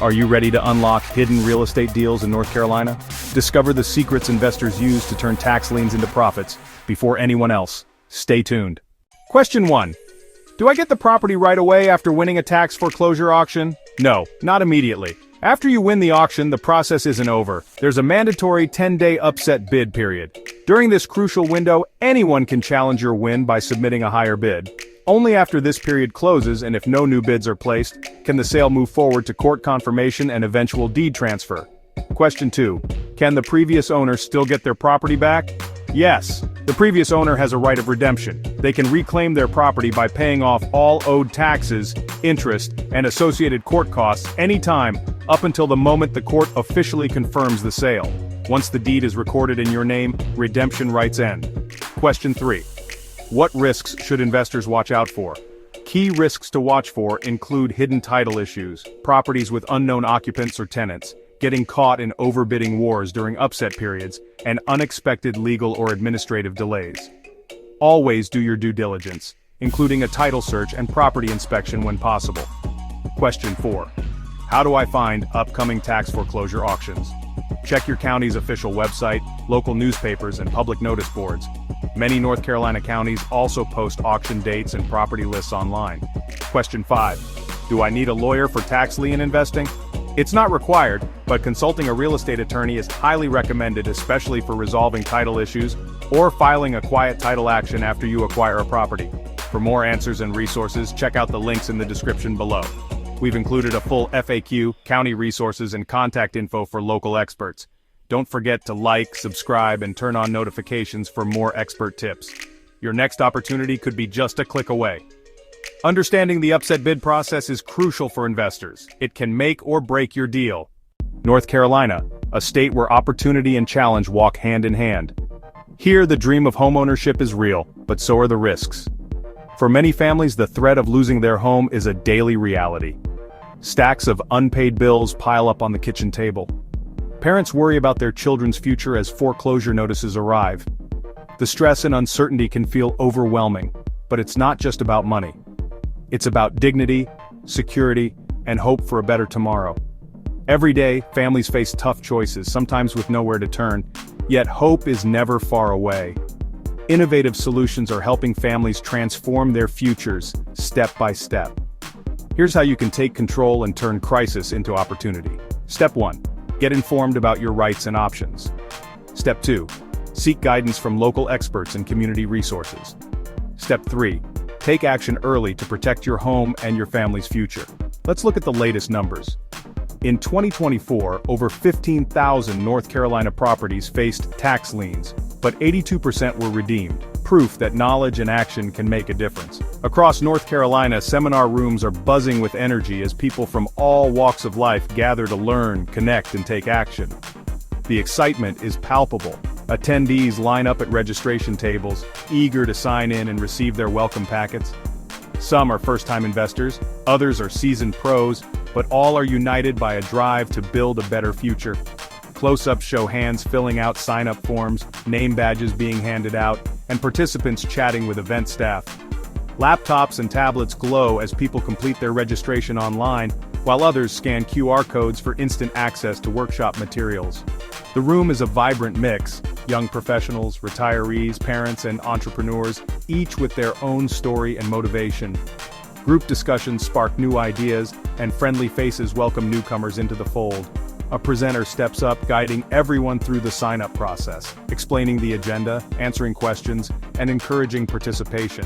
Are you ready to unlock hidden real estate deals in North Carolina? Discover the secrets investors use to turn tax liens into profits before anyone else. Stay tuned. Question 1. Do I get the property right away after winning a tax foreclosure auction? No, not immediately. After you win the auction, the process isn't over. There's a mandatory 10-day upset bid period. During this crucial window, anyone can challenge your win by submitting a higher bid. Only after this period closes and if no new bids are placed, can the sale move forward to court confirmation and eventual deed transfer. Question 2. Can the previous owner still get their property back? Yes. The previous owner has a right of redemption. They can reclaim their property by paying off all owed taxes, interest, and associated court costs anytime up until the moment the court officially confirms the sale. Once the deed is recorded in your name, redemption rights end. Question 3. What risks should investors watch out for? Key risks to watch for include hidden title issues, properties with unknown occupants or tenants, getting caught in overbidding wars during upset periods, and unexpected legal or administrative delays. Always do your due diligence, including a title search and property inspection when possible. Question 4. How do I find upcoming tax foreclosure auctions? Check your county's official website, local newspapers, and public notice boards. Many North Carolina counties also post auction dates and property lists online. Question 5. Do I need a lawyer for tax lien investing? It's not required, but consulting a real estate attorney is highly recommended, especially for resolving title issues or filing a quiet title action after you acquire a property. For more answers and resources, check out the links in the description below. We've included a full FAQ, county resources, and contact info for local experts. Don't forget to like, subscribe, and turn on notifications for more expert tips. Your next opportunity could be just a click away. Understanding the upset bid process is crucial for investors. It can make or break your deal. North Carolina, a state where opportunity and challenge walk hand in hand. Here, the dream of homeownership is real, but so are the risks. For many families, the threat of losing their home is a daily reality. Stacks of unpaid bills pile up on the kitchen table. Parents worry about their children's future as foreclosure notices arrive. The stress and uncertainty can feel overwhelming, but it's not just about money. It's about dignity, security, and hope for a better tomorrow. Every day, families face tough choices, sometimes with nowhere to turn, yet hope is never far away. Innovative solutions are helping families transform their futures, step by step. Here's how you can take control and turn crisis into opportunity. Step 1. Get informed about your rights and options. Step 2. Seek guidance from local experts and community resources. Step 3. Take action early to protect your home and your family's future. Let's look at the latest numbers. In 2024, over 15,000 North Carolina properties faced tax liens, but 82% were redeemed, proof that knowledge and action can make a difference. Across North Carolina, seminar rooms are buzzing with energy as people from all walks of life gather to learn, connect, and take action. The excitement is palpable. Attendees line up at registration tables, eager to sign in and receive their welcome packets. Some are first-time investors, others are seasoned pros, but all are united by a drive to build a better future. Close-ups show hands filling out sign-up forms, name badges being handed out, and participants chatting with event staff. Laptops and tablets glow as people complete their registration online, while others scan QR codes for instant access to workshop materials. The room is a vibrant mix: young professionals, retirees, parents, and entrepreneurs, each with their own story and motivation. Group discussions spark new ideas, and friendly faces welcome newcomers into the fold. A presenter steps up, guiding everyone through the sign-up process, explaining the agenda, answering questions, and encouraging participation.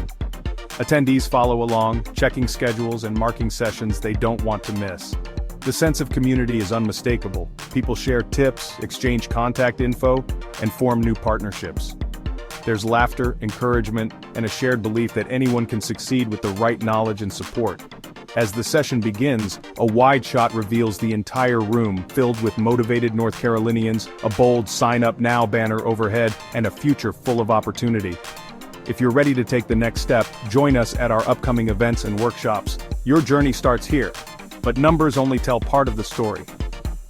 Attendees follow along, checking schedules and marking sessions they don't want to miss. The sense of community is unmistakable. People share tips, exchange contact info, and form new partnerships. There's laughter, encouragement, and a shared belief that anyone can succeed with the right knowledge and support. As the session begins, a wide shot reveals the entire room filled with motivated North Carolinians, a bold "Sign Up Now" banner overhead, and a future full of opportunity. If you're ready to take the next step, join us at our upcoming events and workshops. Your journey starts here, but numbers only tell part of the story.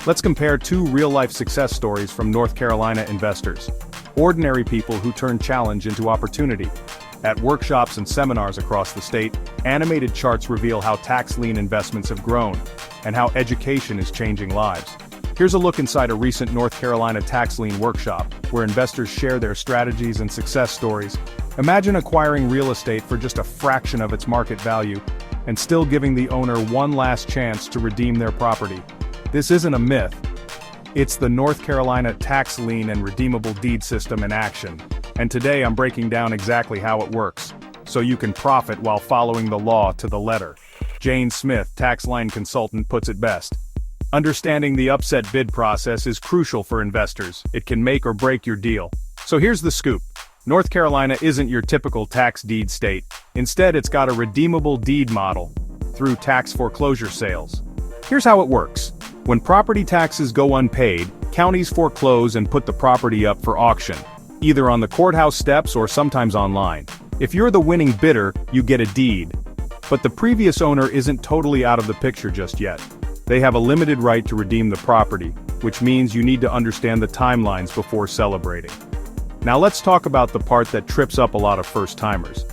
Let's compare two real-life success stories from North Carolina investors. Ordinary people who turn challenge into opportunity. At workshops and seminars across the state, animated charts reveal how tax lien investments have grown. and how education is changing lives. Here's a look inside a recent North Carolina tax lien workshop, where investors share their strategies and success stories. Imagine acquiring real estate for just a fraction of its market value, and still giving the owner one last chance to redeem their property. This isn't a myth. It's the North Carolina tax lien and redeemable deed system in action. And today I'm breaking down exactly how it works, so you can profit while following the law to the letter. Jane Smith, tax lien consultant, puts it best. Understanding the upset bid process is crucial for investors. It can make or break your deal. So here's the scoop. North Carolina isn't your typical tax deed state. Instead, it's got a redeemable deed model through tax foreclosure sales. Here's how it works. When property taxes go unpaid, counties foreclose and put the property up for auction, either on the courthouse steps or sometimes online. If you're the winning bidder, you get a deed. But the previous owner isn't totally out of the picture just yet. They have a limited right to redeem the property, which means you need to understand the timelines before celebrating. Now let's talk about the part that trips up a lot of first-timers.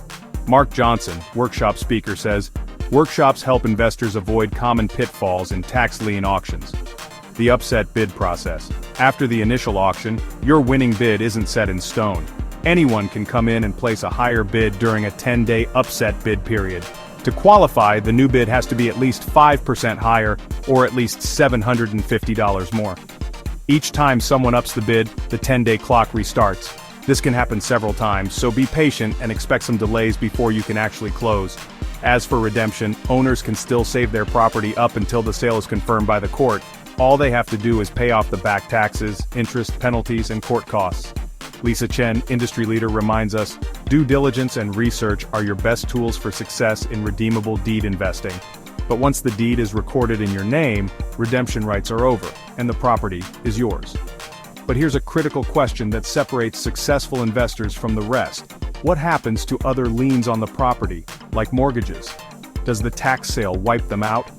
Mark Johnson, workshop speaker, says, workshops help investors avoid common pitfalls in tax lien auctions. The upset bid process. After the initial auction, your winning bid isn't set in stone. Anyone can come in and place a higher bid during a 10-day upset bid period. To qualify, the new bid has to be at least 5% higher, or at least $750 more. Each time someone ups the bid, the 10-day clock restarts. This can happen several times, so be patient and expect some delays before you can actually close. As for redemption, owners can still save their property up until the sale is confirmed by the court. All they have to do is pay off the back taxes, interest, penalties, and court costs. Lisa Chen, industry leader, reminds us, due diligence and research are your best tools for success in redeemable deed investing. But once the deed is recorded in your name, redemption rights are over, and the property is yours. But here's a critical question that separates successful investors from the rest. What happens to other liens on the property, like mortgages? Does the tax sale wipe them out?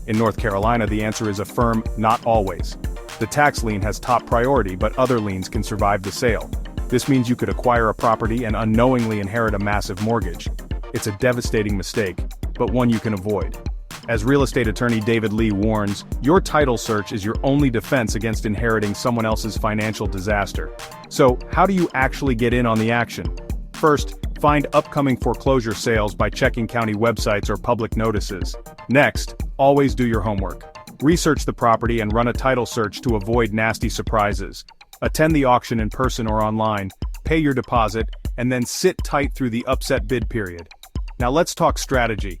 In North Carolina, the answer is a firm not always. The tax lien has top priority, but other liens can survive the sale. This means you could acquire a property and unknowingly inherit a massive mortgage. It's a devastating mistake, but one you can avoid. As real estate attorney David Lee warns, your title search is your only defense against inheriting someone else's financial disaster. So, how do you actually get in on the action? First, find upcoming foreclosure sales by checking county websites or public notices. Next, always do your homework. Research the property and run a title search to avoid nasty surprises. Attend the auction in person or online, pay your deposit, and then sit tight through the upset bid period. Now let's talk strategy.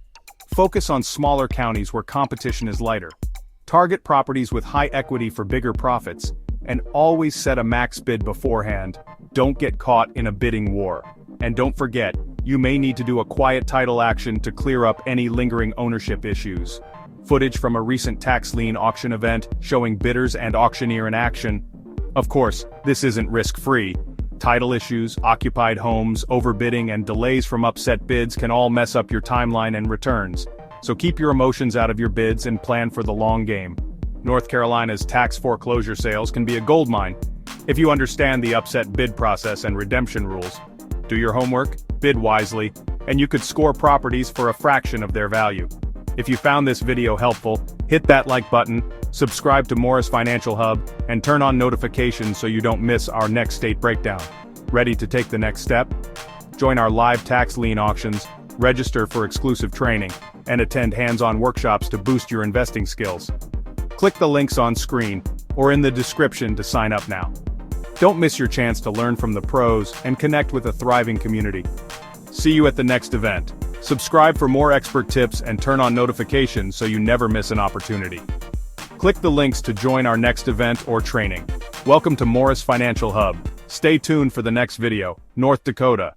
Focus on smaller counties where competition is lighter. Target properties with high equity for bigger profits, and always set a max bid beforehand. Don't get caught in a bidding war. And don't forget, you may need to do a quiet title action to clear up any lingering ownership issues. Footage from a recent tax lien auction event showing bidders and auctioneer in action. Of course, this isn't risk-free. Title issues, occupied homes, overbidding, and delays from upset bids can all mess up your timeline and returns. So keep your emotions out of your bids and plan for the long game. North Carolina's tax foreclosure sales can be a goldmine if you understand the upset bid process and redemption rules. Do your homework, bid wisely, and you could score properties for a fraction of their value. If you found this video helpful, hit that like button, subscribe to Morris Financial Hub, and turn on notifications so you don't miss our next state breakdown. Ready to take the next step? Join our live tax lien auctions, register for exclusive training, and attend hands-on workshops to boost your investing skills. Click the links on screen or in the description to sign up now. Don't miss your chance to learn from the pros and connect with a thriving community. See you at the next event. Subscribe for more expert tips and turn on notifications so you never miss an opportunity. Click the links to join our next event or training. Welcome to Morris Financial Hub. Stay tuned for the next video, North Dakota.